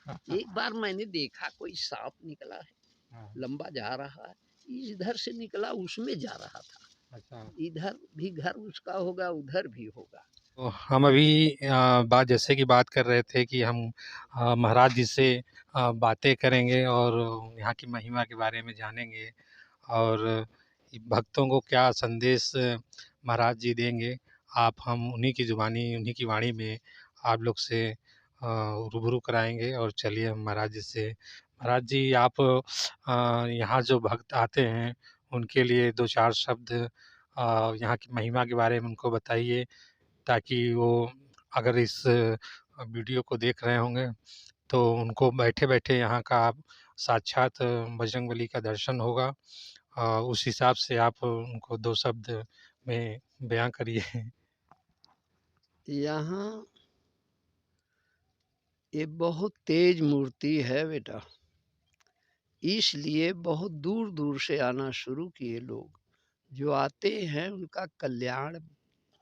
एक बार मैंने देखा कोई सांप निकला है, हाँ, लंबा जा रहा है, इधर से निकला उसमें जा रहा था, अच्छा। इधर भी घर उसका होगा, उधर भी होगा। तो हम अभी बात जैसे कि बात कर रहे थे कि हम महाराज जी से बातें करेंगे और यहाँ की महिमा के बारे में जानेंगे और भक्तों को क्या संदेश महाराज जी देंगे। आप हम उन्हीं की ज़ुबानी, उन्हीं की वाणी में आप लोग से रूबरू कराएँगे और चलिए हम महाराज जी से महाराज जी आप यहाँ जो भक्त आते हैं, उनके लिए 2-4 शब्द यहाँ की महिमा के बारे में उनको बताइए, ताकि वो अगर इस वीडियो को देख रहे होंगे, तो उनको बैठे-बैठे यहाँ का आप साक्षात बजरंगबली का दर्शन होगा। उस हिसाब से आप उनको 2 शब्द में बयाँ करिए। यहाँ ये बहुत तेज मूर्ति है बेटा, इसलिए बहुत दूर दूर से आना शुरू किए लोग। जो आते हैं उनका कल्याण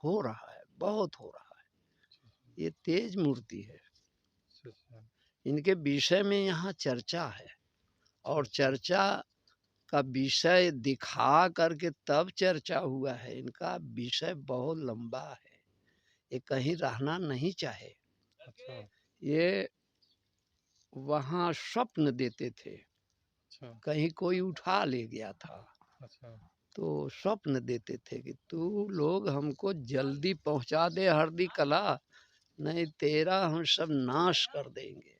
हो रहा है, बहुत हो रहा है। ये तेज मूर्ति है, इनके विषय में यहाँ चर्चा है, और चर्चा का विषय दिखा करके तब चर्चा हुआ है। इनका विषय बहुत लंबा है, ये कहीं रहना नहीं चाहे। अच्छा, ये वहाँ स्वप्न देते थे, अच्छा, कहीं कोई उठा ले गया था अच्छा, तो स्वप्न देते थे कि तू लोग हमको जल्दी पहुंचा दे हरदी कला, नहीं तेरा हम सब नाश कर देंगे।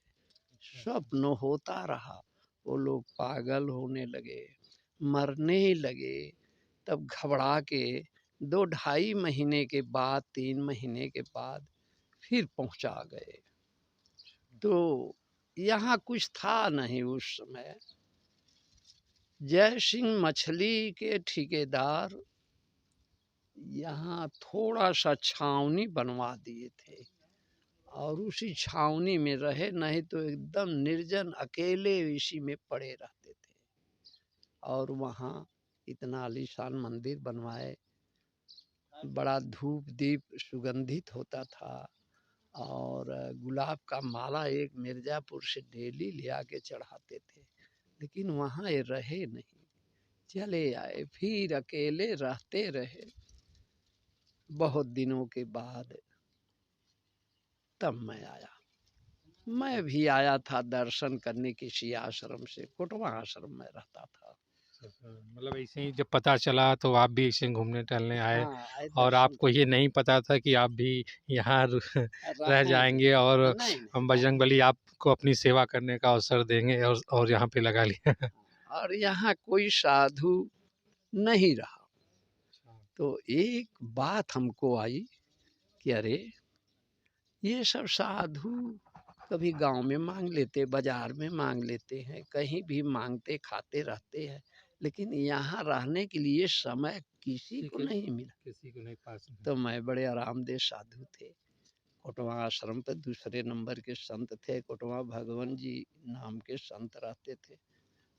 स्वप्न होता रहा, वो लोग पागल होने लगे, मरने लगे। तब घबरा के 2-2.5 महीने के बाद, 3 महीने के बाद फिर पहुंचा गए। तो यहाँ कुछ था नहीं उस समय। जय सिंह मछली के ठेकेदार यहाँ थोड़ा सा छावनी बनवा दिए थे, और उसी छावनी में रहे, नहीं तो एकदम निर्जन अकेले इसी में पड़े रहते थे। और वहाँ इतना आलीशान मंदिर बनवाए, बड़ा धूप दीप सुगंधित होता था, और गुलाब का माला एक मिर्ज़ापुर से डेली ले आके चढ़ाते थे। लेकिन वहाँ ये रहे नहीं, चले आए, फिर अकेले रहते रहे। बहुत दिनों के बाद तब मैं आया। मैं भी आया था दर्शन करने किसी आश्रम से, कोटवा आश्रम में रहता था। मतलब ऐसे ही जब पता चला तो आप भी ऐसे घूमने टहलने आए हाँ, आए और दर्शन आपको ये नहीं पता था कि आप भी यहाँ रह रहेंगे। जाएँगे और नहीं, नहीं, हम नहीं। बजरंगबली आपको अपनी सेवा करने का अवसर देंगे और यहाँ पे लगा लिया। और यहाँ कोई साधु नहीं रहा। तो एक बात हमको आई कि अरे ये सब साधु कभी गांव में मांग लेते, बाजार में मांग लेते हैं, कहीं भी मांगते खाते रहते हैं, लेकिन यहाँ रहने के लिए समय किसी को नहीं मिला। किसी को नहीं पास में। तो मैं बड़े आरामदेह साधु थे, कोटवा आश्रम पे दूसरे नंबर के संत थे। कोटवा भगवान जी नाम के संत रहते थे,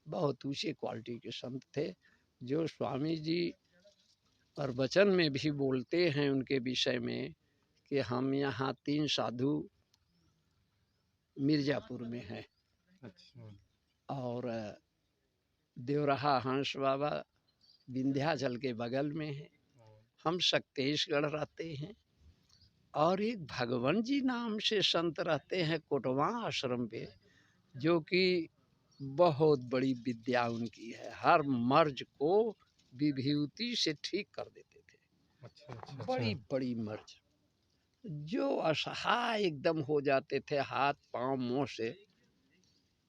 बहुत ऊंचे क्वालिटी के संत थे, जो स्वामी जी प्रवचन में भी बोलते हैं उनके विषय में कि हम यहाँ 3 साधु मिर्ज़ापुर में हैं, अच्छा, और देवरहा हंस बाबा विंध्याचल के बगल में है, हम शक्तेशगढ़ रहते हैं, और एक भगवान जी नाम से संत रहते हैं कोटवा आश्रम पे, जो कि बहुत बड़ी विद्या उनकी है, हर मर्ज को विभूति से ठीक कर देते थे। अच्छा, अच्छा, बड़ी अच्छा। बड़ी मर्ज जो असहाय एकदम हो जाते थे हाथ पांव मुंह से,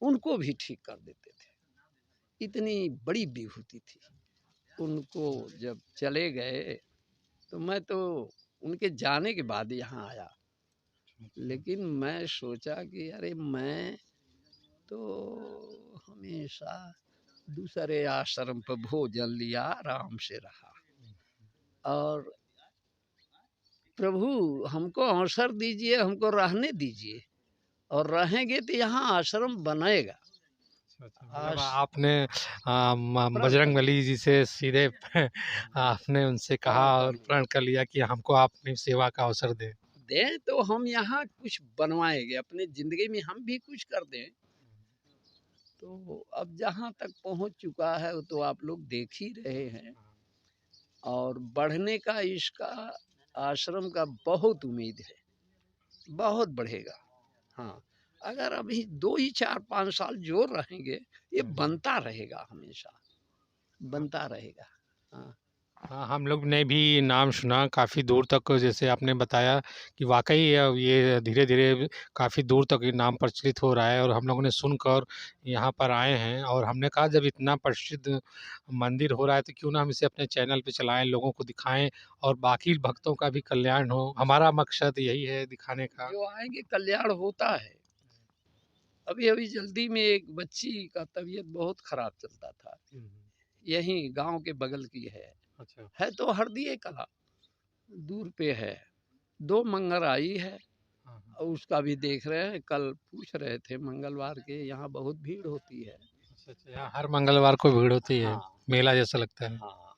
उनको भी ठीक कर देते थे। इतनी बड़ी विभूति थी। उनको जब चले गए तो मैं तो उनके जाने के बाद यहाँ आया, लेकिन मैं सोचा कि अरे मैं तो हमेशा दूसरे आश्रम पर भोजन लिया, आराम से रहा, और प्रभु हमको अवसर दीजिए, हमको रहने दीजिए, और रहेंगे तो यहाँ आश्रम बनेगा। मतलब आश आपने प्रण कर लिया, बजरंगबली जी से सीधे आपने उनसे कहा प्रण कर और लिया। प्रण कर लिया कि हमको आप अपनी सेवा का अवसर दें। दें तो हम यहाँ कुछ बनवाएंगे, अपने ज़िंदगी में हम भी कुछ कर दें। तो अब जहाँ तक पहुँच चुका है वो तो आप लोग देख ही रहे हैं, और बढ़ने का इसका आश्रम का बहुत उम्मीद है, बहुत बढ़ेगा। हाँ, अगर अभी 2 ही 4-5 साल जोर रहेंगे, ये बनता रहेगा हमेशा, बनता रहेगा। हाँ। हाँ, हम लोग ने भी नाम सुना काफ़ी दूर तक, जैसे आपने बताया कि वाक़ई ये धीरे-धीरे काफ़ी दूर तक ये नाम प्रचलित हो रहा है, और हम लोगों ने सुनकर यहाँ पर आए हैं, और हमने कहा जब इतना प्रसिद्ध मंदिर हो रहा है तो क्यों ना हम इसे अपने चैनल पे चलाएँ, लोगों को दिखाएँ और बाकी भक्तों का भी कल्याण हो। हमारा मकसद यही है दिखाने का। जो आएँगे कल्याण होता है। अभी-अभी जल्दी में एक बच्ची का तबीयत बहुत ख़राब चलता था, यहीं गाँव के बगल की अच्छा। है तो हरदिए कला, दूर पे है। 2 मंगर आई है, हाँ, हाँ। और उसका भी देख रहे हैं, कल पूछ रहे थे मंगलवार के यहाँ बहुत भीड़ होती है। अच्छा, अच्छा, यहाँ हर मंगलवार को भीड़ होती है, हाँ, मेला जैसा लगता है। हाँ,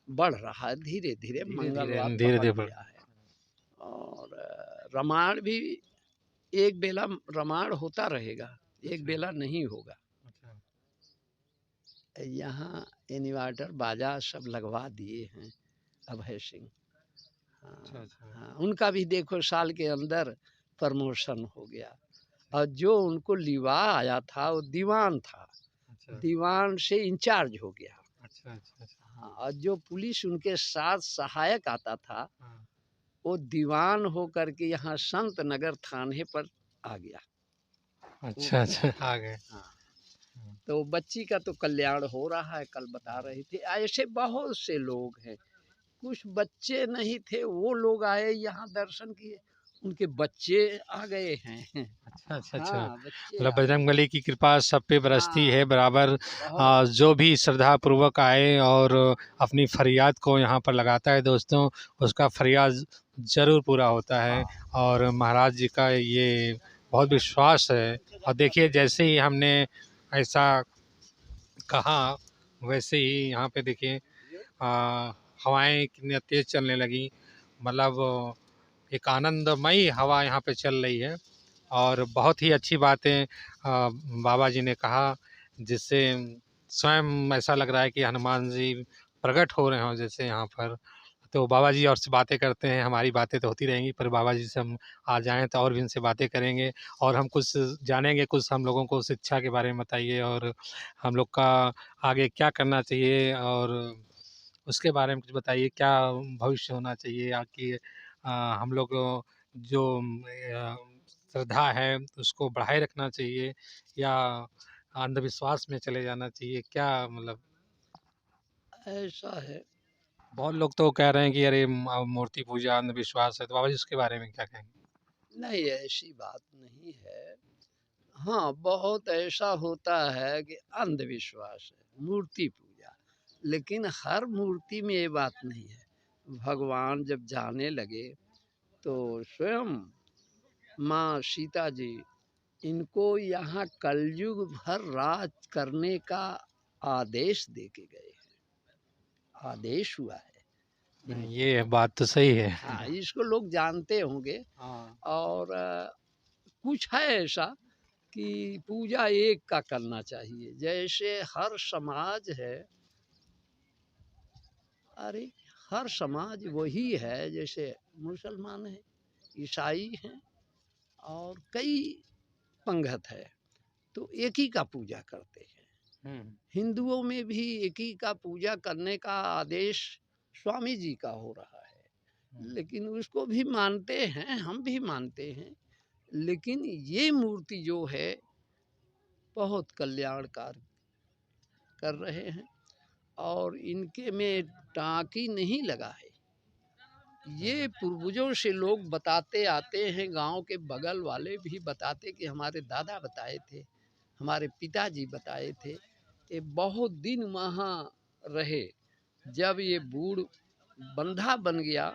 बढ़ रहा है धीरे-धीरे, धीरे-धीरे, मंगलवार पकड़ धीरे-धीरे बढ़। लिया है। और रामायण भी एक बेला रामायण होता रहेगा, एक अच्छा, बेला नहीं होगा। अच्छा। यहाँ इन्वर्टर बाजा सब लगवा दिए हैं अभय सिंह। अच्छा, हाँ, अच्छा। हाँ, उनका भी देखो साल के अंदर प्रमोशन हो गया, और जो उनको लिवा आया था वो दीवान था, अच्छा, दीवान से इंचार्ज हो गया। अच्छा, अच्छा, अच्छा। हाँ, और जो पुलिस उनके साथ सहायक आता था, हाँ। वो दीवान हो करके यहाँ संत नगर थाने पर आ गया। वो अच्छा, भी अच्छा, है। आ गए। हाँ, हुँ। तो बच्ची का तो कल्याण हो रहा है, कल बता रही थी। ऐसे बहुत से लोग हैं, कुछ बच्चे नहीं थे वो लोग आए यहाँ दर्शन किए, उनके बच्चे आ गए हैं। अच्छा, अच्छा, अच्छा। हाँ, बच्चे मतलब आ गए। बजरंगबली की कृपा सब पे बरसती है हाँ, बराबर। बहुत। जो भी श्रद्धापूर्वक आए और अपनी फरियाद को यहाँ पर लगाता है दोस्तों, उसका फरियाद ज़रूर पूरा होता है। हाँ, और महाराज जी का ये बहुत विश्वास है। और देखिए जैसे ही हमने ऐसा कहा, वैसे ही यहाँ पे देखिए हवाएँ कितनी तेज़ चलने लगी। मतलब एक आनंदमयी हवा यहाँ पे चल रही है, और बहुत ही अच्छी बातें बाबा जी ने कहा, जिससे स्वयं ऐसा लग रहा है कि हनुमान जी प्रकट हो रहे हों जैसे यहाँ पर। तो बाबा जी और से बातें करते हैं, हमारी बातें तो होती रहेंगी, पर बाबा जी से हम आ जाएँ तो और भी उनसे बातें करेंगे, और हम कुछ जानेंगे, कुछ हम लोगों को शिक्षा के बारे में बताइए, और हम लोग का आगे क्या करना चाहिए, और उसके बारे में कुछ बताइए, क्या भविष्य होना चाहिए आकि हम लोग जो श्रद्धा है उसको बढ़ाए रखना चाहिए, या अंधविश्वास में चले जाना चाहिए? क्या मतलब ऐसा है। बहुत लोग तो कह रहे हैं कि अरे मूर्ति पूजा अंधविश्वास है, तो बाबा जी उसके बारे में क्या कहेंगे? नहीं, ऐसी बात नहीं है। हाँ, बहुत ऐसा होता है कि अंधविश्वास है, मूर्ति पूजा, लेकिन हर मूर्ति में ये बात नहीं है। भगवान जब जाने लगे तो स्वयं माँ सीता जी इनको यहाँ कलयुग भर राज करने का आदेश दे के गए हैं, आदेश हुआ है नहीं, इनको। ये बात तो सही है। हाँ, इसको लोग जानते होंगे। हाँ। और कुछ है ऐसा कि पूजा एक का करना चाहिए, जैसे हर समाज है। अरे, हर समाज वही है, जैसे मुसलमान है, ईसाई हैं, और कई पंगत है, तो एक ही का पूजा करते हैं। हुँ। हिंदुओं में भी एक ही का पूजा करने का आदेश स्वामी जी का हो रहा है, हुँ। लेकिन उसको भी मानते हैं, हम भी मानते हैं। लेकिन ये मूर्ति जो है बहुत कल्याणकारी कर रहे हैं, और इनके में टाँकी नहीं लगा है। ये पूर्वजों से लोग बताते आते हैं, गांव के बगल वाले भी बताते कि हमारे दादा बताए थे, हमारे पिताजी बताए थे। ये बहुत दिन वहाँ रहे, जब ये बूढ़ बंधा बन गया,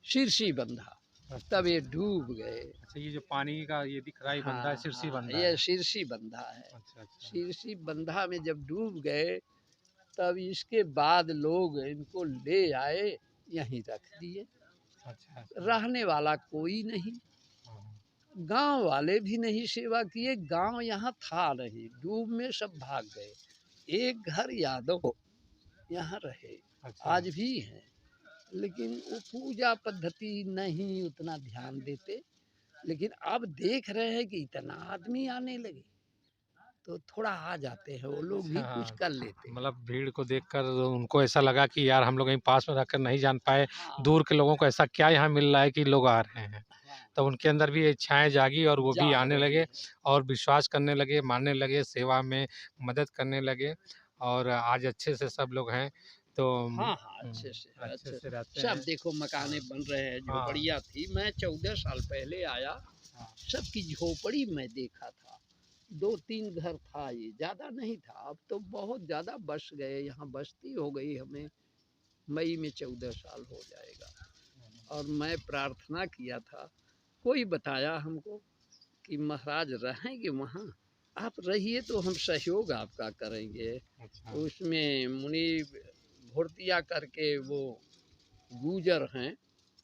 शीर्षी बंधा, अच्छा, तब ये अच्छा। डूब गए। अच्छा, ये जो पानी का ये दिख रहा है, ये बंधा है, हाँ, सिरसी हाँ, बंधा ये है। शीर्षी बंधा है। अच्छा, अच्छा। शीर्षी बंधा में जब डूब गए, तब इसके बाद लोग इनको ले आए, यहीं रख दिए। अच्छा, अच्छा। रहने वाला कोई नहीं, हाँ, गांव वाले भी नहीं सेवा किए, गांव यहाँ था नहीं, डूब में सब भाग गए। एक घर यादव यहाँ रहे, अच्छा, आज भी हैं, लेकिन वो पूजा पद्धति नहीं उतना ध्यान देते। लेकिन अब देख रहे हैं कि इतना आदमी आने लगे, तो थोड़ा आ जाते हैं, वो लोग अच्छा। भी कुछ कर लेते हैं। मतलब भीड़ को देखकर उनको ऐसा लगा कि यार हम लोग यहीं पास में रहकर नहीं जान पाए, हाँ, दूर के लोगों को ऐसा क्या यहाँ मिल रहा है कि लोग आ रहे हैं। हाँ, तब उनके अंदर भी ये इच्छाएँ जागी और वो भी जाग आने रही लगे है। और विश्वास करने लगे, मानने लगे, सेवा में मदद करने लगे और आज अच्छे से सब लोग हैं। तो हाँ, हाँ, अच्छे से, अच्छे अच्छे से से। रहते सब हैं। देखो मकाने हाँ, बन रहे हैं, हाँ, झोपड़ियाँ थी, मैं 14 साल पहले आया, हाँ, सबकी झोपड़ी मैं देखा था। 2-3 घर था, ये ज़्यादा नहीं था, अब तो बहुत ज़्यादा बस गए, यहाँ बस्ती हो गई हमें, मई में 14 साल हो जाएगा। और मैं प्रार्थना किया था, कोई बताया हमको कि महाराज रहेंगे वहाँ, आप रहिए तो हम सहयोग आपका करेंगे। अच्छा। उसमें मुनि भुर्तिया करके वो गुजर हैं,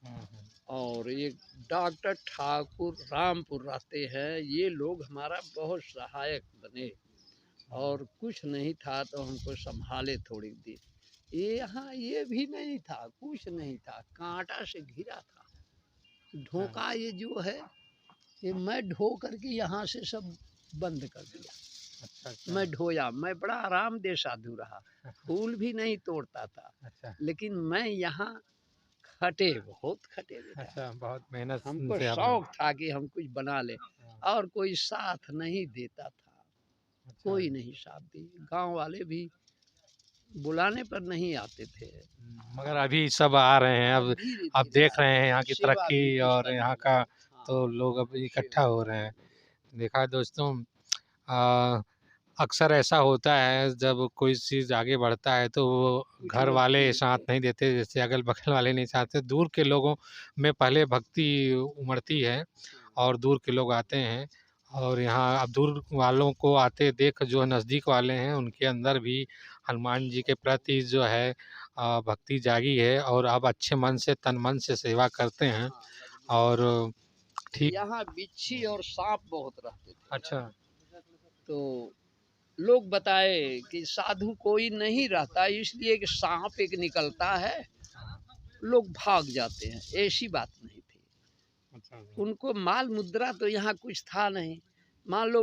हुँ, हुँ। और एक डॉक्टर ठाकुर रामपुर रहते हैं, ये लोग हमारा बहुत सहायक बने। हाँ, और कुछ नहीं था तो हमको संभाले थोड़ी देर। ये यहाँ ये भी नहीं था, कुछ नहीं था, कांटा से घिरा था। अच्छा, ढोका ये जो है, ये मैं ढो करके यहाँ से सब बंद कर दिया। अच्छा, अच्छा, मैं ढोया, मैं बड़ा आरामदेह साधु रहा, फूल भी नहीं तोड़ता था, अच्छा, लेकिन मैं यहाँ खटे, बहुत खटे बेटा। अच्छा, बहुत मेहनत हमको से आप शौक था कि हम कुछ बना लें, हाँ, और कोई साथ नहीं देता था, अच्छा। कोई नहीं साथ दिए, गांव वाले भी बुलाने पर नहीं आते थे। मगर अभी सब आ रहे हैं, अब धीरे अब धीरे देख आ रहे रहे हैं हैं, यहाँ की सेवा तरक्की भी कुछ और यहाँ करने का, लगे। हाँ, तो लोग अब इकट्ठा सेवा हो भी रहे हैं। करने लगे। देखा है दोस्तों, अ, अक्सर ऐसा होता है जब कोई चीज़ आगे बढ़ता है तो वो कुछ घर लोग वाले साथ बोलते नहीं देते, जैसे अगल-बगल वाले नहीं चाहते, दूर के लोगों में पहले भक्ति उमड़ती है हैं। और दूर के लोग आते हैं और यहाँ अब दूर वालों को आते देख जो नज़दीक वाले हैं उनके अंदर भी हनुमान जी के प्रति जो है भक्ति जागी है और अब अच्छे मन से, तन मन से सेवा करते हैं हाँ, लगने लगे। और ठीक। यहाँ बिच्छी और सांप बहुत रहते थे, अच्छा, तो लोग बताए कि साधु कोई नहीं रहता, इसलिए कि सांप एक निकलता है, लोग भाग जाते हैं, ऐसी बात नहीं थी। अच्छा, उनको माल मुद्रा तो यहाँ कुछ था नहीं, मान लो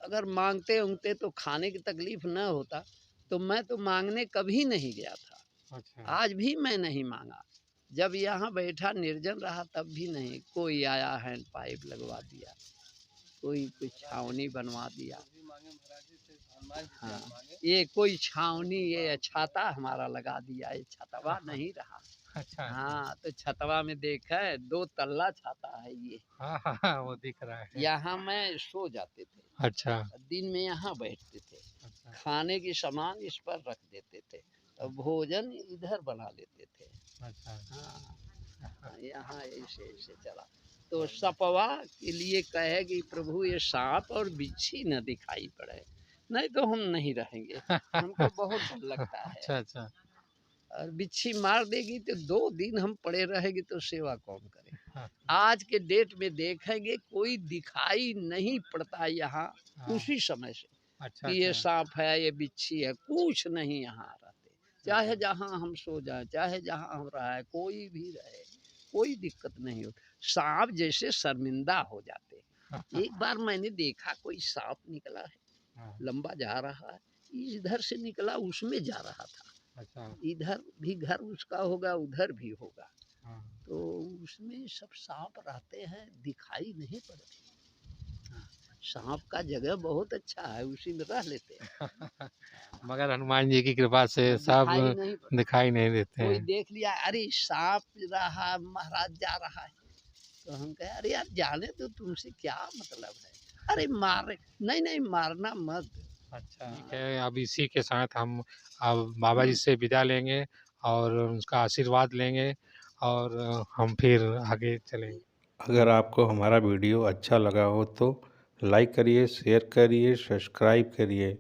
अगर मांगते उंगते तो खाने की तकलीफ न होता, तो मैं तो मांगने कभी नहीं गया था, अच्छा, आज भी मैं नहीं मांगा। जब यहाँ बैठा निर्जन रहा तब भी नहीं, कोई आया हैंड पाइप लगवा दिया, कोई कुछ छावनी बनवा दिया। हाँ, ये कोई छावनी, ये छाता हमारा लगा दिया, ये छतवा नहीं रहा। अच्छा, अच्छा। हाँ, तो छतवा में देखा है, 2 तल्ला छाता है ये। हाँ, हाँ, हाँ, वो दिख रहा है। यहाँ में सो जाते थे, अच्छा, दिन में यहाँ बैठते थे, अच्छा, खाने की सामान इस पर रख देते थे, और भोजन इधर बना लेते थे। अच्छा, हाँ, यहाँ ऐसे ऐसे चला। तो सपवा के लिए कहे कि प्रभु ये सांप और बिच्छी न दिखाई पड़े, नहीं तो हम नहीं रहेंगे, हमको बहुत डर लगता है। अच्छा, अच्छा, और बिच्छी मार देगी तो 2 दिन हम पड़े रहेंगे तो सेवा कौन करे। हाँ, आज के डेट में देखेंगे कोई दिखाई नहीं पड़ता यहाँ, हाँ, उसी समय से अच्छा, कि ये अच्छा, सांप है, ये बिच्छी है, कुछ नहीं यहाँ रहते। चाहे अच्छा, जहाँ हम सो जाए, चाहे जहाँ हम रहे, कोई भी रहे, कोई दिक्कत नहीं होती। सांप जैसे शर्मिंदा हो जाते। एक बार मैंने देखा कोई सांप निकला है, हाँ, लंबा जा रहा है, इधर से निकला उसमें जा रहा था, अच्छा, इधर भी घर उसका होगा, उधर भी होगा, हाँ, तो उसमें सब सांप रहते हैं, दिखाई नहीं पड़ते। हाँ, सांप का जगह बहुत अच्छा है, उसी में रह लेते हैं। मगर हनुमान जी की कृपा से सब दिखाई नहीं पड़ता, दिखाई नहीं देते कोई हैं। देख लिया, अरे सांप रहा, महाराज जा रहा है, तो हम कहे अरे यार जाने तो, तुमसे क्या मतलब है, अरे मार, नहीं नहीं मारना मत। अच्छा, ठीक हाँ, है, अब इसी के साथ हम अब बाबा जी हम्म, से विदा लेंगे और उनका आशीर्वाद लेंगे और हम फिर आगे चलेंगे। अगर आपको हमारा वीडियो अच्छा लगा हो तो लाइक करिए, शेयर करिए, सब्सक्राइब करिए।